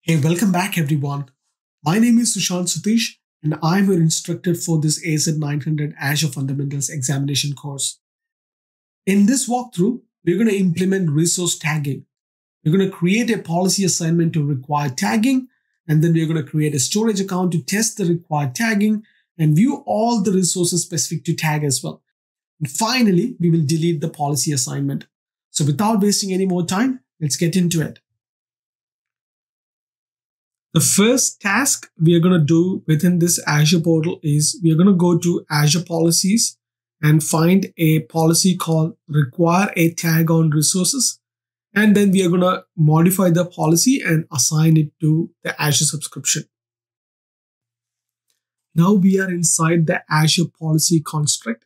Hey, welcome back everyone. My name is Sushant Satish and I'm your instructor for this AZ900 Azure Fundamentals examination course. In this walkthrough, we're going to implement resource tagging. We're going to create a policy assignment to require tagging, and then we're going to create a storage account to test the required tagging and view all the resources specific to tag as well. And finally, we will delete the policy assignment. So without wasting any more time, let's get into it. The first task we are going to do within this Azure portal is we are going to go to Azure Policies and find a policy called Require a Tag on Resources. And then we are going to modify the policy and assign it to the Azure subscription. Now we are inside the Azure Policy construct.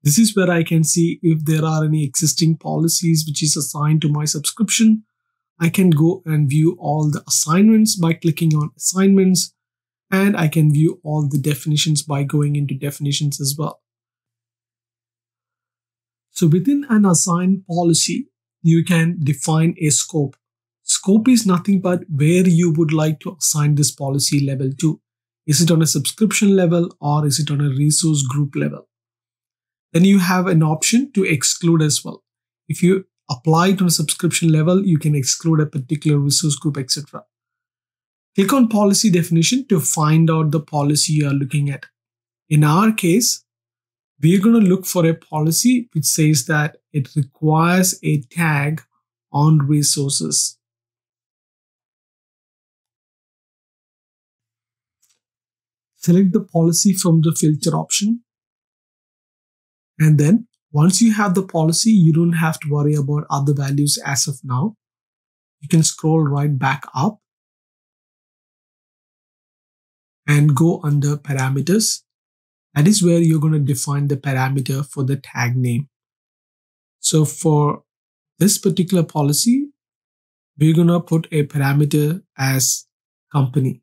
This is where I can see if there are any existing policies which is assigned to my subscription. I can go and view all the assignments by clicking on assignments, and I can view all the definitions by going into definitions as well. So within an assigned policy, you can define a scope. Scope is nothing but where you would like to assign this policy level to. Is it on a subscription level or is it on a resource group level? Then you have an option to exclude as well. If you apply it on a subscription level, you can exclude a particular resource group, etc. Click on policy definition to find out the policy you are looking at. In our case, we're going to look for a policy which says that it requires a tag on resources. Select the policy from the filter option, and then once you have the policy, you don't have to worry about other values as of now. You can scroll right back up and go under parameters. That is where you're going to define the parameter for the tag name. So for this particular policy, we're going to put a parameter as company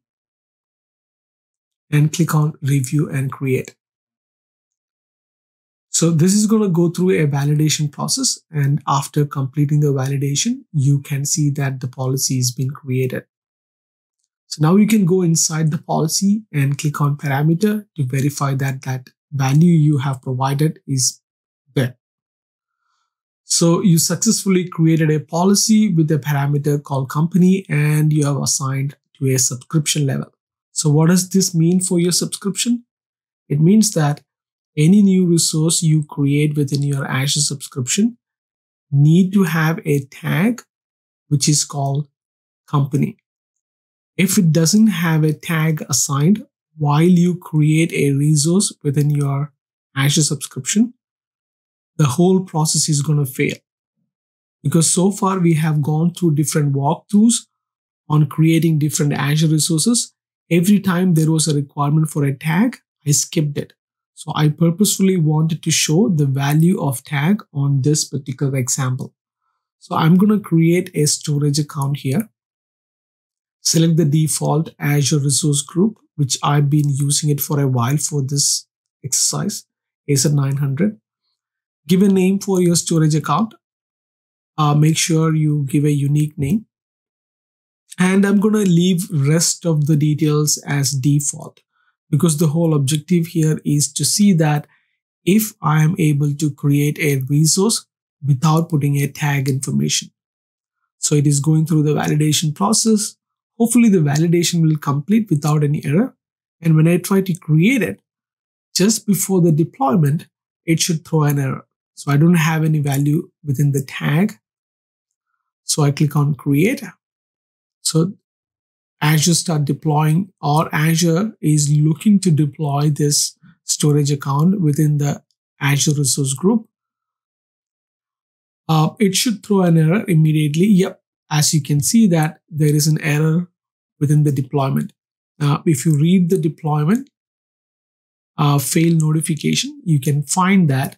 and click on review and create. So this is going to go through a validation process, and after completing the validation, you can see that the policy has been created. So now you can go inside the policy and click on parameter to verify that that value you have provided is there. So you successfully created a policy with a parameter called company, and you have assigned to a subscription level. So what does this mean for your subscription? It means that any new resource you create within your Azure subscription need to have a tag which is called company. If it doesn't have a tag assigned while you create a resource within your Azure subscription, the whole process is going to fail. Because so far we have gone through different walkthroughs on creating different Azure resources. Every time there was a requirement for a tag, I skipped it. So I purposefully wanted to show the value of tag on this particular example. So I'm going to create a storage account here. Select the default Azure resource group, which I've been using it for a while for this exercise, AZ900. Give a name for your storage account. Make sure you give a unique name. And I'm going to leave rest of the details as default, because the whole objective here is to see that if I am able to create a resource without putting a tag information. So it is going through the validation process. Hopefully the validation will complete without any error. And when I try to create it, just before the deployment, it should throw an error. So I don't have any value within the tag. So I click on create. So Azure start deploying, or Azure is looking to deploy this storage account within the Azure resource group. It should throw an error immediately. Yep, as you can see that there is an error within the deployment. If you read the deployment fail notification, you can find that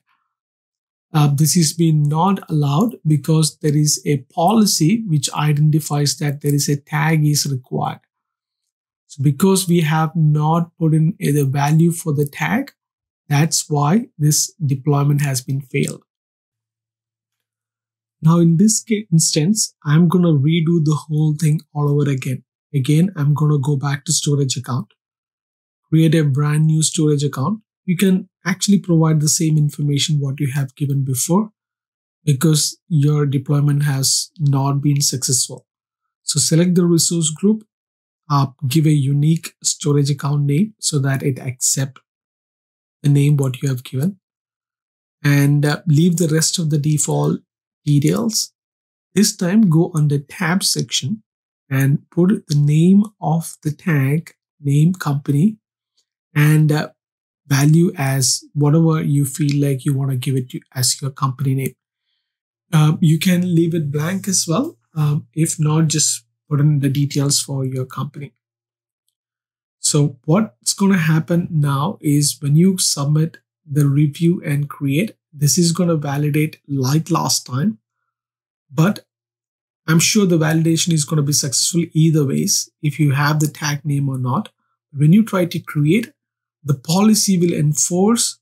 this is being not allowed because there is a policy which identifies that there is a tag is required. So because we have not put in the value for the tag, that's why this deployment has been failed. Now in this instance, I'm going to redo the whole thing all over again. Again, I'm going to go back to storage account, create a brand new storage account. You can actually provide the same information what you have given before because your deployment has not been successful. So select the resource group, give a unique storage account name so that it accepts the name what you have given, and leave the rest of the default details. This time go under tab section and put the name of the tag, name, company, and value as whatever you feel like you want to give it to as your company name. You can leave it blank as well. If not, just put in the details for your company. So what's going to happen now is when you submit the review and create, this is going to validate like last time, but I'm sure the validation is going to be successful either ways if you have the tag name or not. When you try to create, the policy will enforce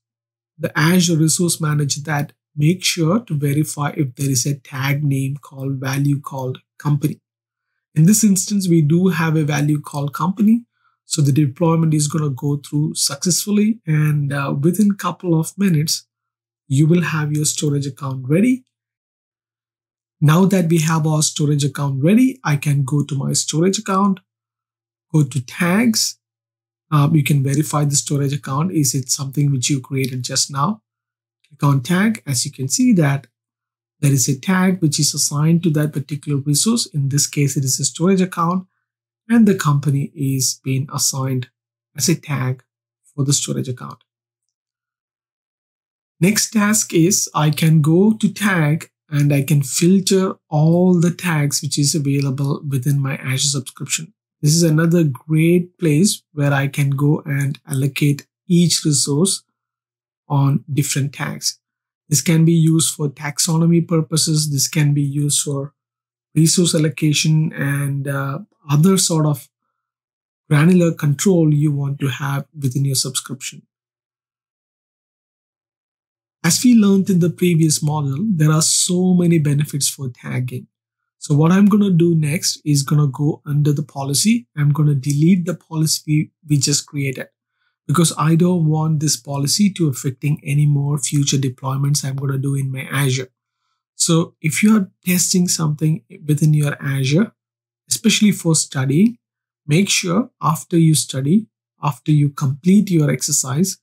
the Azure Resource Manager that make sure to verify if there is a tag name called value called company. In this instance, we do have a value called company. So the deployment is going to go through successfully, and within a couple of minutes, you will have your storage account ready. Now that we have our storage account ready, I can go to my storage account, go to tags. You can verify the storage account. Is it something which you created just now? Click on tag. As you can see that there is a tag which is assigned to that particular resource. In this case, it is a storage account, and the company is being assigned as a tag for the storage account. Next task is I can go to tag and I can filter all the tags which is available within my Azure subscription. This is another great place where I can go and allocate each resource on different tags. This can be used for taxonomy purposes. This can be used for resource allocation and other sort of granular control you want to have within your subscription. As we learned in the previous model, there are so many benefits for tagging. So what I'm going to do next is going to go under the policy. I'm going to delete the policy we just created because I don't want this policy to affecting any more future deployments I'm going to do in my Azure. So if you are testing something within your Azure, especially for studying, make sure after you study, after you complete your exercise,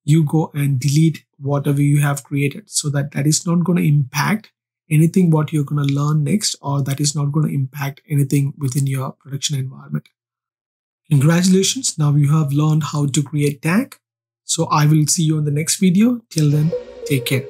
you go and delete whatever you have created so that is not going to impact anything what you're going to learn next, or that is not going to impact anything within your production environment. Congratulations, now you have learned how to create tag. So I will see you in the next video. Till then, take care.